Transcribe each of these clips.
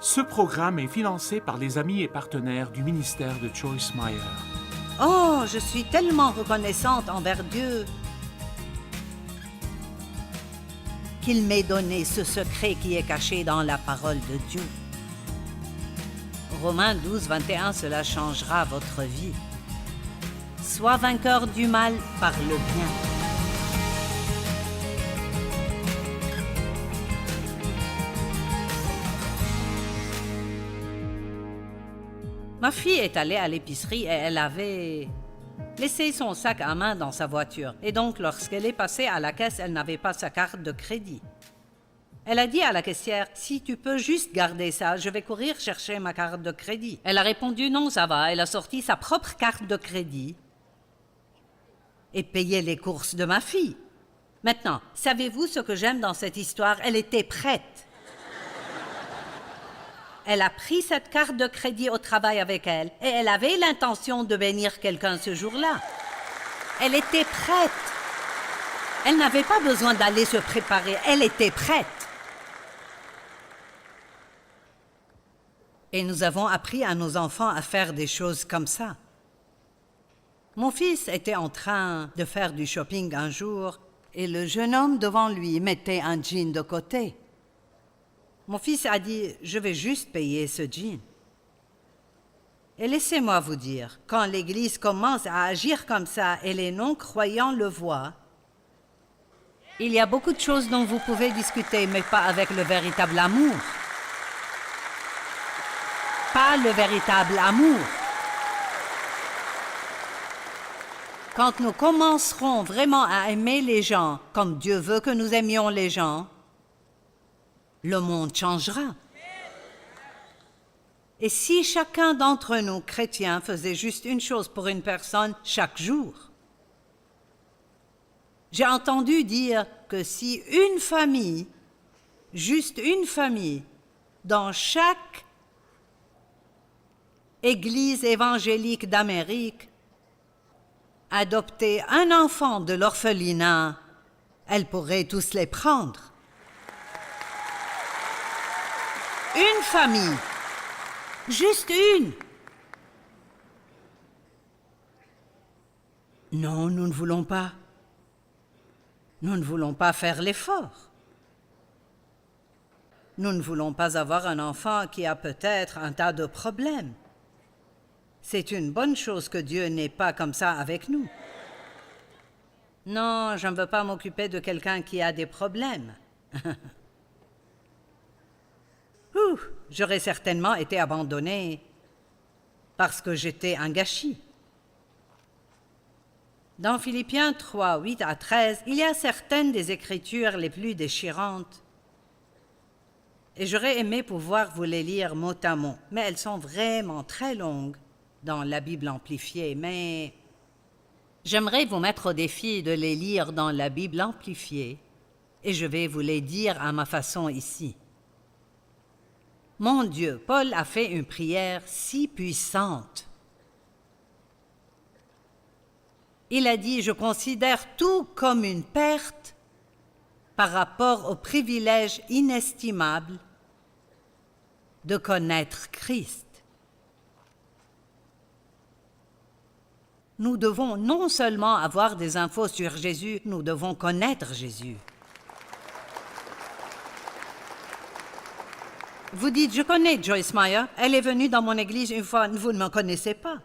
Ce programme est financé par les amis et partenaires du ministère de Joyce Meyer. Oh, je suis tellement reconnaissante envers Dieu qu'il m'ait donné ce secret qui est caché dans la parole de Dieu. Romains 12, 21, cela changera votre vie. Sois vainqueur du mal par le bien. Ma fille est allée à l'épicerie et elle avait laissé son sac à main dans sa voiture. Et donc, lorsqu'elle est passée à la caisse, elle n'avait pas sa carte de crédit. Elle a dit à la caissière, « Si tu peux juste garder ça, je vais courir chercher ma carte de crédit. » Elle a répondu, « Non, ça va. » Elle a sorti sa propre carte de crédit et payé les courses de ma fille. Maintenant, savez-vous ce que j'aime dans cette histoire? Elle était prête. Elle a pris cette carte de crédit au travail avec elle et elle avait l'intention de bénir quelqu'un ce jour-là. Elle était prête. Elle n'avait pas besoin d'aller se préparer. Elle était prête. Et nous avons appris à nos enfants à faire des choses comme ça. Mon fils était en train de faire du shopping un jour et le jeune homme devant lui mettait un jean de côté. Mon fils a dit, « Je vais juste payer ce jean. » Et laissez-moi vous dire, quand l'Église commence à agir comme ça et les non-croyants le voient, il y a beaucoup de choses dont vous pouvez discuter, mais pas avec le véritable amour. Pas le véritable amour. Quand nous commencerons vraiment à aimer les gens comme Dieu veut que nous aimions les gens, le monde changera. Et si chacun d'entre nous, chrétiens, faisait juste une chose pour une personne chaque jour? J'ai entendu dire que si une famille, juste une famille, dans chaque église évangélique d'Amérique, adoptait un enfant de l'orphelinat, elle pourrait tous les prendre. Une famille. Juste une. Non, nous ne voulons pas. Nous ne voulons pas faire l'effort. Nous ne voulons pas avoir un enfant qui a peut-être un tas de problèmes. C'est une bonne chose que Dieu n'est pas comme ça avec nous. Non, je ne veux pas m'occuper de quelqu'un qui a des problèmes. J'aurais certainement été abandonnée parce que j'étais un gâchis. Dans Philippiens 3, 8 à 13, il y a certaines des Écritures les plus déchirantes. Et j'aurais aimé pouvoir vous les lire mot à mot, mais elles sont vraiment très longues dans la Bible amplifiée. Mais j'aimerais vous mettre au défi de les lire dans la Bible amplifiée, et je vais vous les dire à ma façon ici. Mon Dieu, Paul a fait une prière si puissante. Il a dit, « Je considère tout comme une perte par rapport au privilège inestimable de connaître Christ. » Nous devons non seulement avoir des infos sur Jésus, nous devons connaître Jésus. Vous dites, je connais Joyce Meyer, elle est venue dans mon église une fois, vous ne me connaissez pas.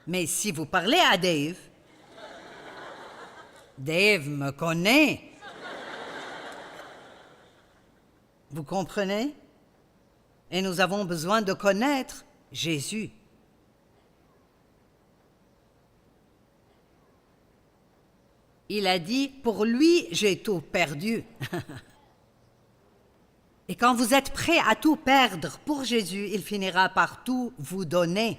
Mais si vous parlez à Dave, Dave me connaît. Vous comprenez? Et nous avons besoin de connaître Jésus. Il a dit, pour lui, j'ai tout perdu. Et quand vous êtes prêt à tout perdre pour Jésus, il finira par tout vous donner.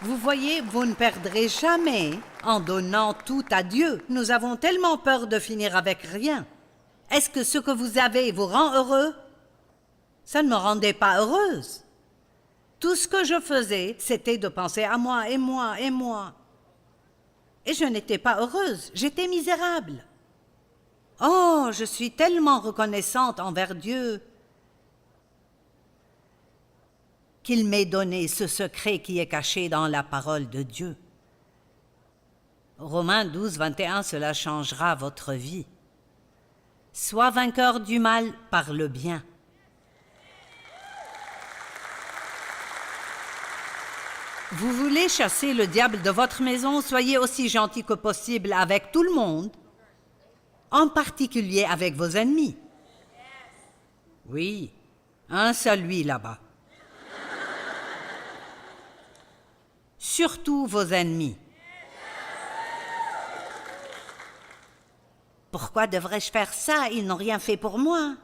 Vous voyez, vous ne perdrez jamais en donnant tout à Dieu. Nous avons tellement peur de finir avec rien. Est-ce que ce que vous avez vous rend heureux? Ça ne me rendait pas heureuse. Tout ce que je faisais, c'était de penser à moi et moi et moi. Et je n'étais pas heureuse, j'étais misérable. Oh, je suis tellement reconnaissante envers Dieu qu'il m'ait donné ce secret qui est caché dans la parole de Dieu. Romains 12, 21, cela changera votre vie. Sois vainqueur du mal par le bien. Vous voulez chasser le diable de votre maison, soyez aussi gentil que possible avec tout le monde, en particulier avec vos ennemis. Oui, un seul lui là-bas. Surtout vos ennemis. Pourquoi devrais-je faire ça? Ils n'ont rien fait pour moi.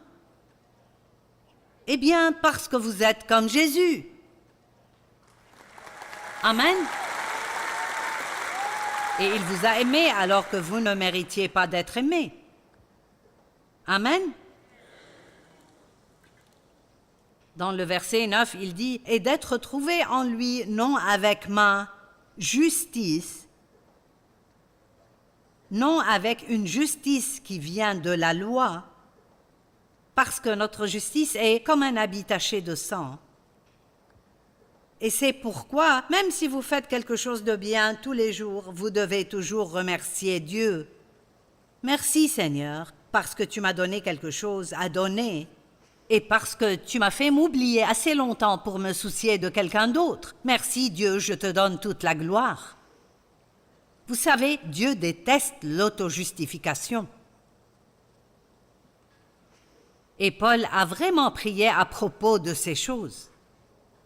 Eh bien, parce que vous êtes comme Jésus. Amen. Et il vous a aimé alors que vous ne méritiez pas d'être aimé. Amen. Dans le verset 9, il dit « Et d'être trouvé en lui, non avec ma justice, non avec une justice qui vient de la loi, parce que notre justice est comme un habit taché de sang. Et c'est pourquoi, même si vous faites quelque chose de bien tous les jours, vous devez toujours remercier Dieu. Merci Seigneur, parce que tu m'as donné quelque chose à donner, et parce que tu m'as fait m'oublier assez longtemps pour me soucier de quelqu'un d'autre. Merci Dieu, je te donne toute la gloire. Vous savez, Dieu déteste l'auto-justification. Et Paul a vraiment prié à propos de ces choses.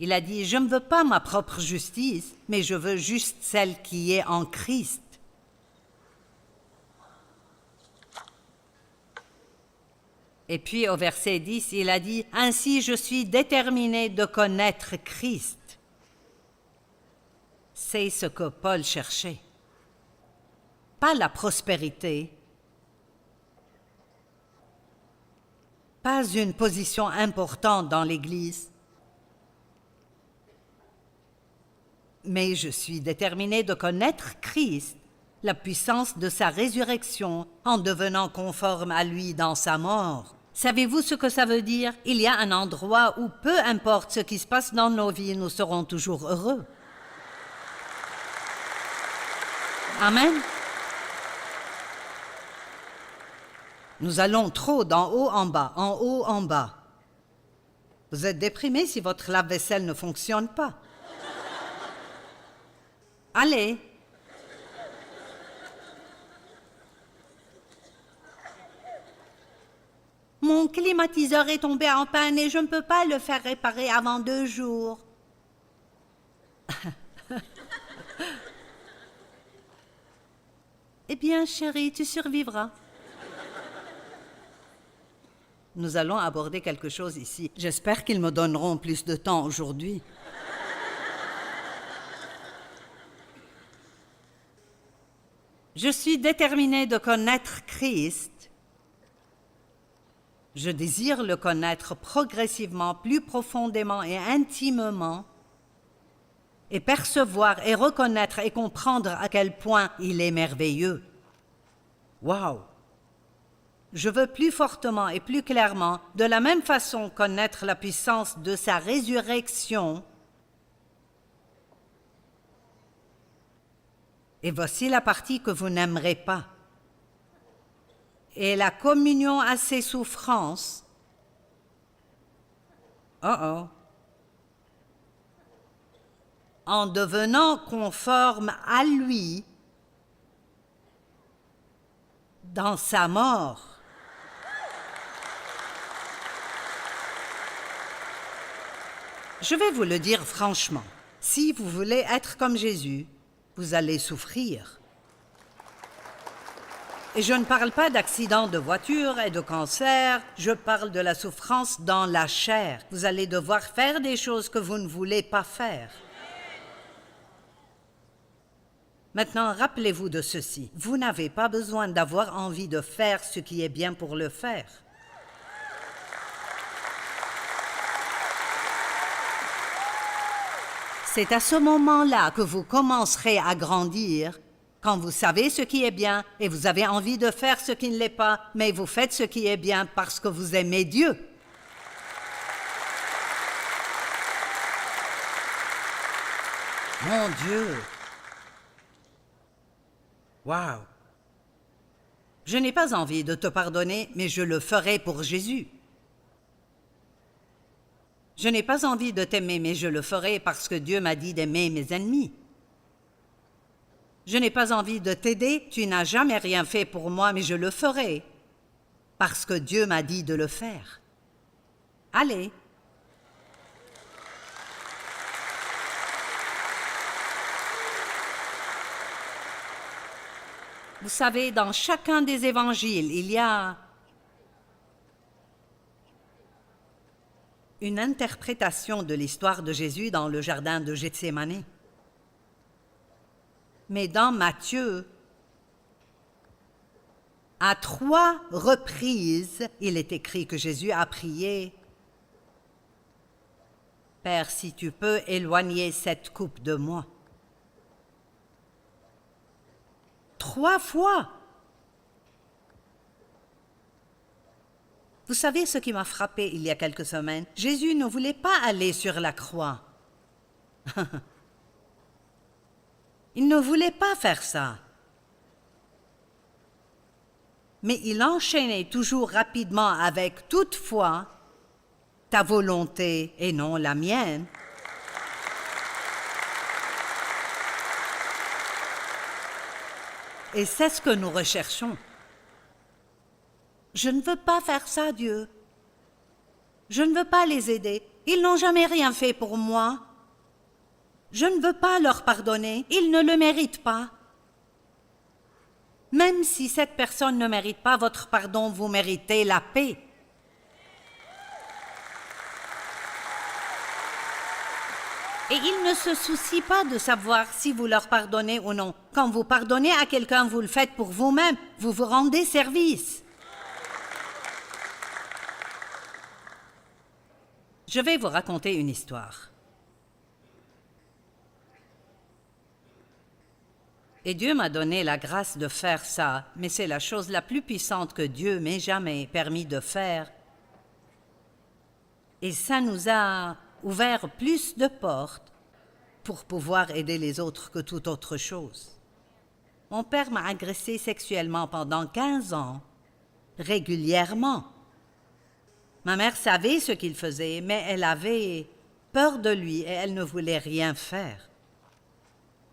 Il a dit, je ne veux pas ma propre justice, mais je veux juste celle qui est en Christ. Et puis au verset 10, il a dit, « Ainsi je suis déterminé de connaître Christ. » C'est ce que Paul cherchait. Pas la prospérité, pas une position importante dans l'Église, mais je suis déterminé de connaître Christ, la puissance de sa résurrection en devenant conforme à lui dans sa mort. Savez-vous ce que ça veut dire? Il y a un endroit où, peu importe ce qui se passe dans nos vies, nous serons toujours heureux. Amen. Nous allons trop d'en haut en bas, en haut en bas. Vous êtes déprimé si votre lave-vaisselle ne fonctionne pas. Allez. Mon climatiseur est tombé en panne et je ne peux pas le faire réparer avant 2 jours. Eh bien, chérie, tu survivras. Nous allons aborder quelque chose ici. J'espère qu'ils me donneront plus de temps aujourd'hui. Je suis déterminée de connaître Christ. Je désire le connaître progressivement, plus profondément et intimement, et percevoir et reconnaître et comprendre à quel point il est merveilleux. Waouh! Je veux plus fortement et plus clairement, de la même façon, connaître la puissance de sa résurrection. Et voici la partie que vous n'aimerez pas. Et la communion à ses souffrances. En devenant conforme à lui dans sa mort. Je vais vous le dire franchement, si vous voulez être comme Jésus, vous allez souffrir. Et je ne parle pas d'accidents de voiture et de cancer, je parle de la souffrance dans la chair. Vous allez devoir faire des choses que vous ne voulez pas faire. Maintenant, rappelez-vous de ceci. Vous n'avez pas besoin d'avoir envie de faire ce qui est bien pour le faire. C'est à ce moment-là que vous commencerez à grandir Quand vous savez ce qui est bien et vous avez envie de faire ce qui ne l'est pas, mais vous faites ce qui est bien parce que vous aimez Dieu. Mon Dieu! Wow! Je n'ai pas envie de te pardonner, mais je le ferai pour Jésus. Je n'ai pas envie de t'aimer, mais je le ferai parce que Dieu m'a dit d'aimer mes ennemis. Je n'ai pas envie de t'aider, tu n'as jamais rien fait pour moi, mais je le ferai parce que Dieu m'a dit de le faire. Allez. Vous savez, dans chacun des évangiles, il y a une interprétation de l'histoire de Jésus dans le jardin de Gethsémani. Mais dans Matthieu, à 3 reprises, il est écrit que Jésus a prié « Père, si tu peux éloigner cette coupe de moi. » 3 fois. Vous savez ce qui m'a frappé il y a quelques semaines? Jésus ne voulait pas aller sur la croix. Il ne voulait pas faire ça. Mais il enchaînait toujours rapidement avec « toutefois, ta volonté et non la mienne ». Et c'est ce que nous recherchons. Je ne veux pas faire ça, Dieu. Je ne veux pas les aider. Ils n'ont jamais rien fait pour moi. Je ne veux pas leur pardonner. Ils ne le méritent pas. Même si cette personne ne mérite pas votre pardon, vous méritez la paix. Et ils ne se soucient pas de savoir si vous leur pardonnez ou non. Quand vous pardonnez à quelqu'un, vous le faites pour vous-même. Vous vous rendez service. Je vais vous raconter une histoire. Et Dieu m'a donné la grâce de faire ça, mais c'est la chose la plus puissante que Dieu m'ait jamais permis de faire. Et ça nous a ouvert plus de portes pour pouvoir aider les autres que toute autre chose. Mon père m'a agressé sexuellement pendant 15 ans, régulièrement. Ma mère savait ce qu'il faisait, mais elle avait peur de lui et elle ne voulait rien faire.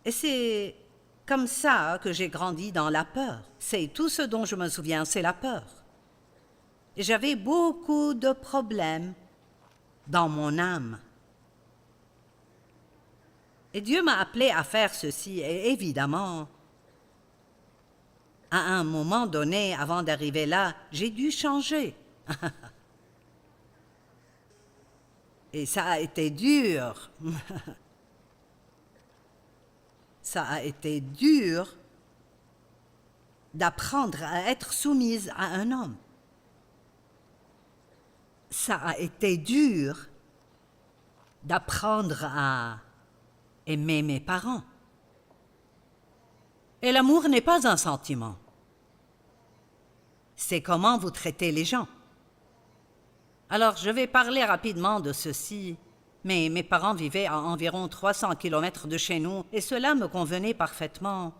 Et c'est comme ça que j'ai grandi dans la peur. C'est tout ce dont je me souviens, c'est la peur. Et j'avais beaucoup de problèmes dans mon âme. Et Dieu m'a appelé à faire ceci, et évidemment, à un moment donné, avant d'arriver là, j'ai dû changer. Et ça a été dur. Ça a été dur d'apprendre à être soumise à un homme. Ça a été dur d'apprendre à aimer mes parents. Et l'amour n'est pas un sentiment. C'est comment vous traitez les gens. Alors, je vais parler rapidement de ceci. Mais mes parents vivaient à environ 300 kilomètres de chez nous et cela me convenait parfaitement.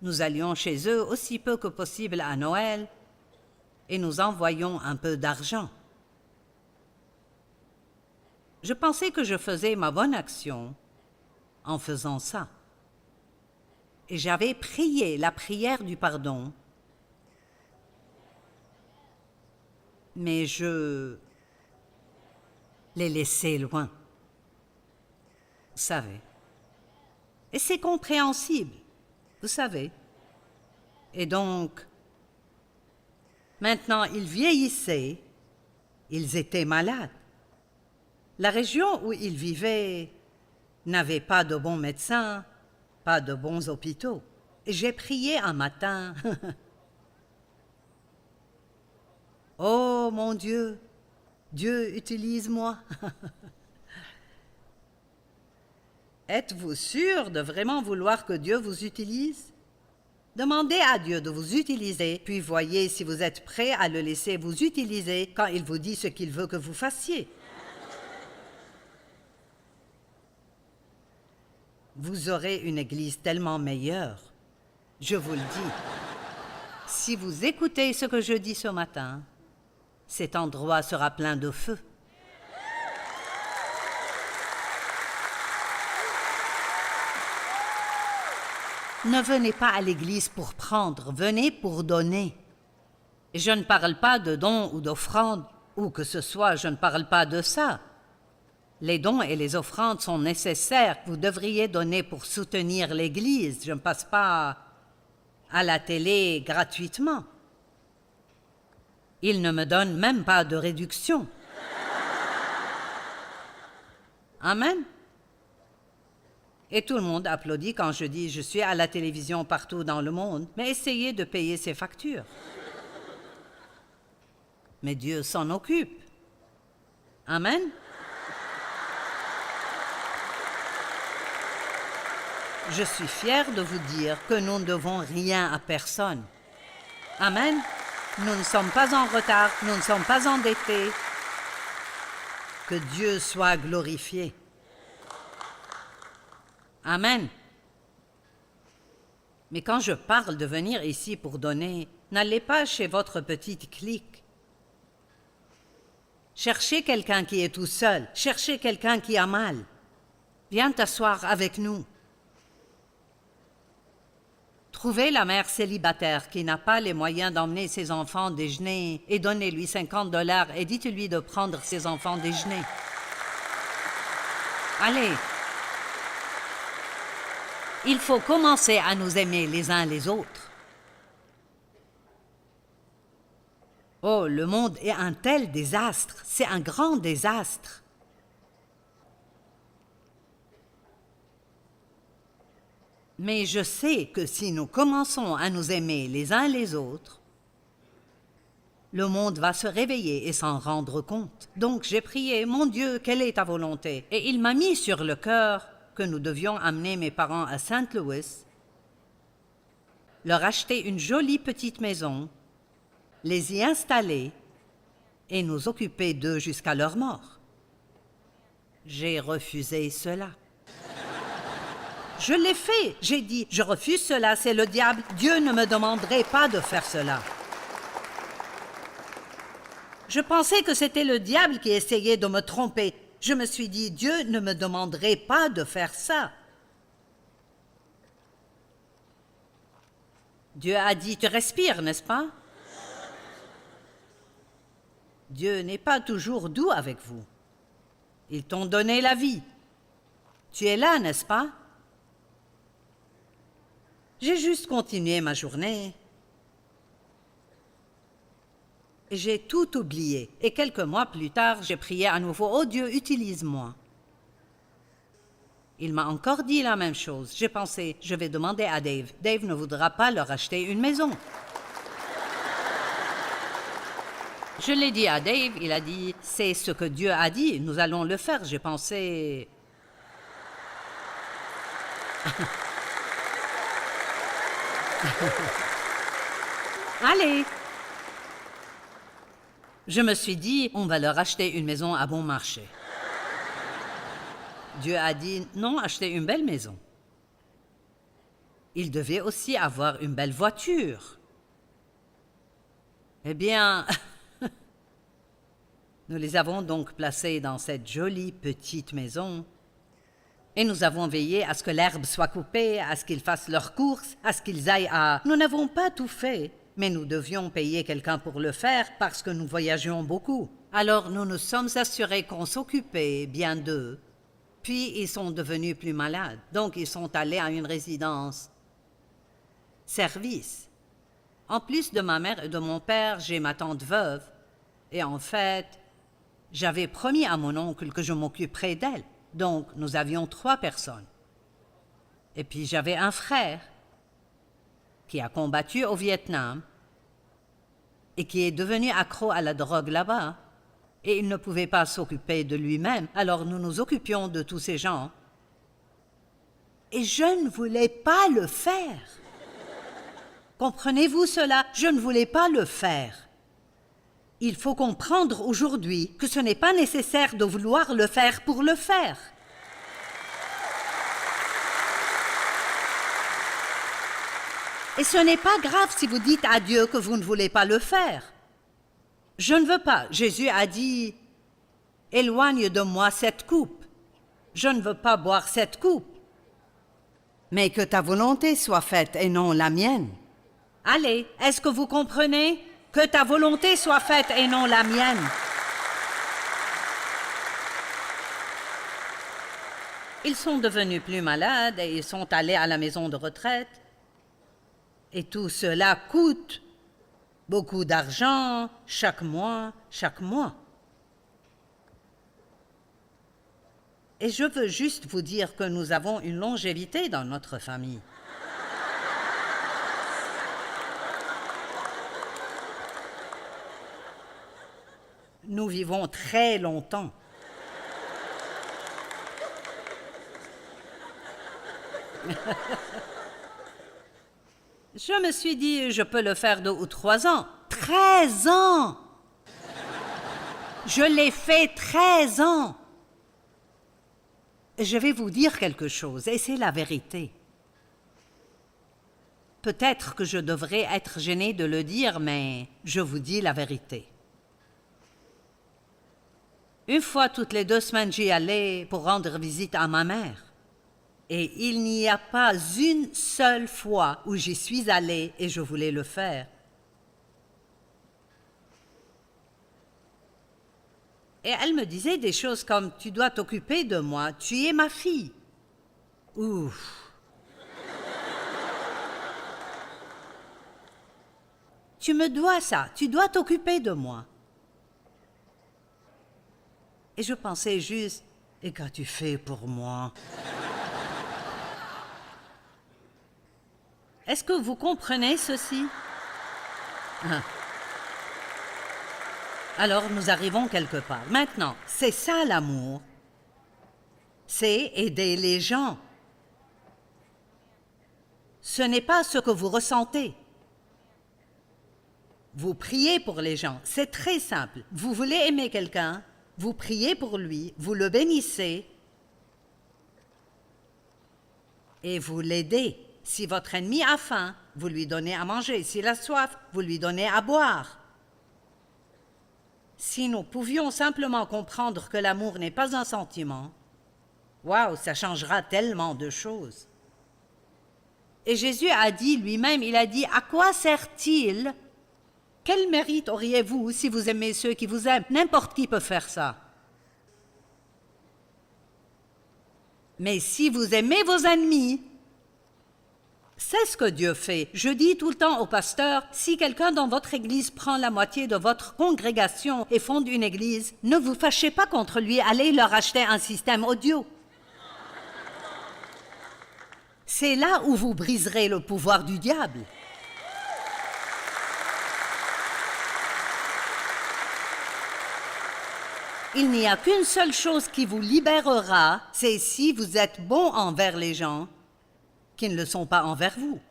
Nous allions chez eux aussi peu que possible à Noël et nous envoyions un peu d'argent. Je pensais que je faisais ma bonne action en faisant ça. Et j'avais prié la prière du pardon, mais je les laisser loin. Vous savez. Et c'est compréhensible, vous savez. Et donc, maintenant, ils vieillissaient, ils étaient malades. La région où ils vivaient n'avait pas de bons médecins, pas de bons hôpitaux. Et j'ai prié un matin. Oh mon Dieu! Dieu, utilise-moi. Êtes-vous sûr de vraiment vouloir que Dieu vous utilise? Demandez à Dieu de vous utiliser, puis voyez si vous êtes prêt à le laisser vous utiliser quand il vous dit ce qu'il veut que vous fassiez. Vous aurez une église tellement meilleure, je vous le dis. Si vous écoutez ce que je dis ce matin, cet endroit sera plein de feu. Ne venez pas à l'église pour prendre, venez pour donner. Et je ne parle pas de dons ou d'offrandes, ou que ce soit, je ne parle pas de ça. Les dons et les offrandes sont nécessaires. Vous devriez donner pour soutenir l'église. Je ne passe pas à la télé gratuitement. Ils ne me donnent même pas de réduction. Amen. Et tout le monde applaudit quand je dis « je suis à la télévision partout dans le monde », mais essayez de payer ses factures. Mais Dieu s'en occupe. Amen. Je suis fière de vous dire que nous ne devons rien à personne. Amen. Nous ne sommes pas en retard, nous ne sommes pas endettés. Que Dieu soit glorifié. Amen. Mais quand je parle de venir ici pour donner, n'allez pas chez votre petite clique. Cherchez quelqu'un qui est tout seul, cherchez quelqu'un qui a mal. Viens t'asseoir avec nous. Trouvez la mère célibataire qui n'a pas les moyens d'emmener ses enfants déjeuner et donnez-lui $50 et dites-lui de prendre ses enfants déjeuner. Allez. Il faut commencer à nous aimer les uns les autres. Oh, le monde est un tel désastre, c'est un grand désastre. Mais je sais que si nous commençons à nous aimer les uns les autres, le monde va se réveiller et s'en rendre compte. Donc j'ai prié, mon Dieu, quelle est ta volonté? Et il m'a mis sur le cœur que nous devions amener mes parents à St. Louis, leur acheter une jolie petite maison, les y installer et nous occuper d'eux jusqu'à leur mort. J'ai refusé cela. Je l'ai fait. J'ai dit, je refuse cela, c'est le diable. Dieu ne me demanderait pas de faire cela. Je pensais que c'était le diable qui essayait de me tromper. Je me suis dit, Dieu ne me demanderait pas de faire ça. Dieu a dit, tu respires, n'est-ce pas? Dieu n'est pas toujours doux avec vous. Ils t'ont donné la vie. Tu es là, n'est-ce pas? J'ai juste continué ma journée. J'ai tout oublié. Et quelques mois plus tard, j'ai prié à nouveau, « Oh Dieu, utilise-moi. » Il m'a encore dit la même chose. J'ai pensé, je vais demander à Dave. Dave ne voudra pas leur acheter une maison. Je l'ai dit à Dave, il a dit, c'est ce que Dieu a dit, nous allons le faire. J'ai pensé... Allez! Je me suis dit, on va leur acheter une maison à bon marché. Dieu a dit, non, achetez une belle maison. Ils devaient aussi avoir une belle voiture. Eh bien, nous les avons donc placés dans cette jolie petite maison et nous avons veillé à ce que l'herbe soit coupée, à ce qu'ils fassent leurs courses, à ce qu'ils aillent à... Nous n'avons pas tout fait, mais nous devions payer quelqu'un pour le faire parce que nous voyagions beaucoup. Alors nous nous sommes assurés qu'on s'occupait bien d'eux. Puis ils sont devenus plus malades, donc ils sont allés à une résidence service. En plus de ma mère et de mon père, j'ai ma tante veuve. Et en fait, j'avais promis à mon oncle que je m'occuperais d'elle. Donc, nous avions 3 personnes. Et puis, j'avais un frère qui a combattu au Vietnam et qui est devenu accro à la drogue là-bas. Et il ne pouvait pas s'occuper de lui-même. Alors, nous nous occupions de tous ces gens. et je ne voulais pas le faire. Comprenez-vous cela? Je ne voulais pas le faire. Il faut comprendre aujourd'hui que ce n'est pas nécessaire de vouloir le faire pour le faire. Et ce n'est pas grave si vous dites à Dieu que vous ne voulez pas le faire. Je ne veux pas. Jésus a dit, « Éloigne de moi cette coupe. Je ne veux pas boire cette coupe. Mais que ta volonté soit faite et non la mienne. » Allez, est-ce que vous comprenez? Que ta volonté soit faite et non la mienne. Ils sont devenus plus malades et ils sont allés à la maison de retraite. Et tout cela coûte beaucoup d'argent chaque mois. Et je veux juste vous dire que nous avons une longévité dans notre famille. Nous vivons très longtemps. Je me suis dit, je peux le faire 2 ou 3 ans. 13 ans! Je l'ai fait 13 ans. Je vais vous dire quelque chose, et c'est la vérité. Peut-être que je devrais être gênée de le dire, mais je vous dis la vérité. Une fois toutes les 2 semaines, j'y allais pour rendre visite à ma mère. Et il n'y a pas une seule fois où j'y suis allée et je voulais le faire. Et elle me disait des choses comme « Tu dois t'occuper de moi, tu es ma fille. » Ouf! Tu me dois ça, tu dois t'occuper de moi. Et je pensais juste « Et qu'as-tu fait pour moi ?» Est-ce que vous comprenez ceci? Alors nous arrivons quelque part. Maintenant, c'est ça l'amour. C'est aider les gens. Ce n'est pas ce que vous ressentez. Vous priez pour les gens. C'est très simple. Vous voulez aimer quelqu'un, vous priez pour lui, vous le bénissez et vous l'aidez. Si votre ennemi a faim, vous lui donnez à manger. S'il a soif, vous lui donnez à boire. Si nous pouvions simplement comprendre que l'amour n'est pas un sentiment, waouh, ça changera tellement de choses. Et Jésus a dit lui-même, il a dit, « À quoi sert-il? Quel mérite auriez-vous si vous aimez ceux qui vous aiment? » N'importe qui peut faire ça. Mais si vous aimez vos ennemis, c'est ce que Dieu fait. Je dis tout le temps aux pasteurs, si quelqu'un dans votre église prend la moitié de votre congrégation et fonde une église, ne vous fâchez pas contre lui, allez leur acheter un système audio. C'est là où vous briserez le pouvoir du diable. Il n'y a qu'une seule chose qui vous libérera, c'est si vous êtes bon envers les gens qui ne le sont pas envers vous.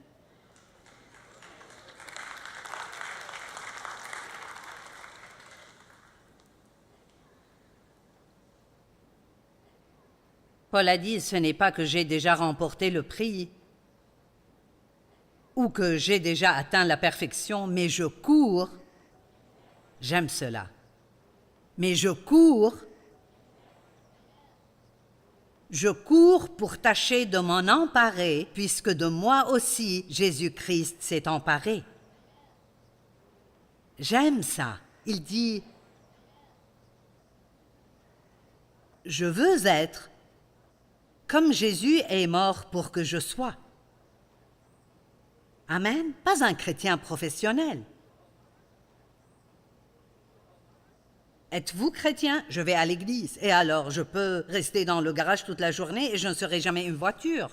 Paul a dit, ce n'est pas que j'ai déjà remporté le prix ou que j'ai déjà atteint la perfection, mais je cours. J'aime cela. Mais je cours pour tâcher de m'en emparer, puisque de moi aussi, Jésus-Christ s'est emparé. J'aime ça. Il dit, je veux être comme Jésus est mort pour que je sois. Amen. Pas un chrétien professionnel. Êtes-vous chrétien? Je vais à l'église. Et alors, je peux rester dans le garage toute la journée et je ne serai jamais une voiture.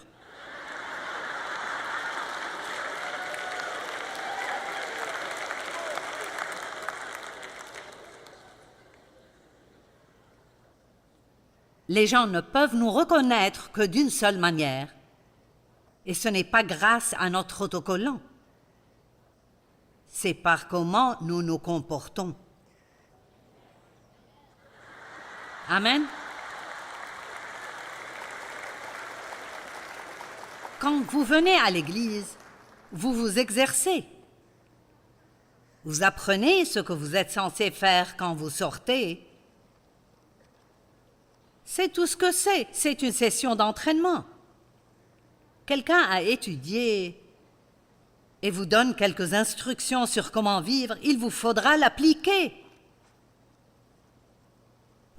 Les gens ne peuvent nous reconnaître que d'une seule manière, Et ce n'est pas grâce à notre autocollant. C'est par comment nous nous comportons. Amen. Quand vous venez à l'église, vous vous exercez. Vous apprenez ce que vous êtes censé faire quand vous sortez. C'est tout ce que c'est une session d'entraînement. Quelqu'un a étudié et vous donne quelques instructions sur comment vivre, il vous faudra l'appliquer.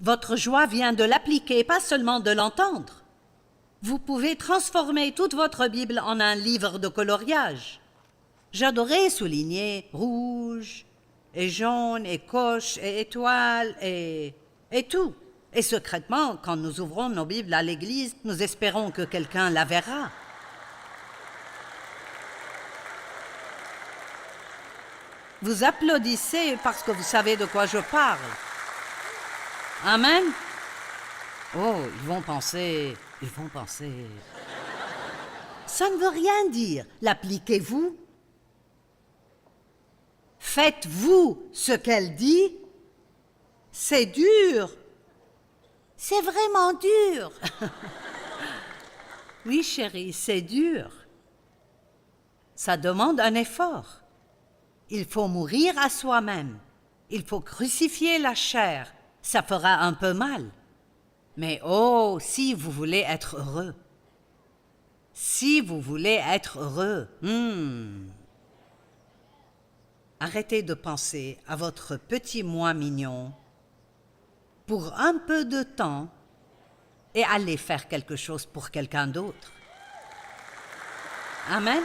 Votre joie vient de l'appliquer, pas seulement de l'entendre. Vous pouvez transformer toute votre Bible en un livre de coloriage. J'adorais souligner rouge, et jaune, et coche, et étoile, et tout. Et secrètement, quand nous ouvrons nos Bibles à l'église, nous espérons que quelqu'un la verra. Vous applaudissez parce que vous savez de quoi je parle. Amen. Oh, ils vont penser. Ça ne veut rien dire. L'appliquez-vous. Faites-vous ce qu'elle dit. C'est dur. C'est vraiment dur. Oui, chérie, c'est dur. Ça demande un effort. Il faut mourir à soi-même. Il faut crucifier la chair. Ça fera un peu mal. Mais oh, si vous voulez être heureux. Si vous voulez être heureux. Arrêtez de penser à votre petit moi mignon pour un peu de temps et allez faire quelque chose pour quelqu'un d'autre. Amen.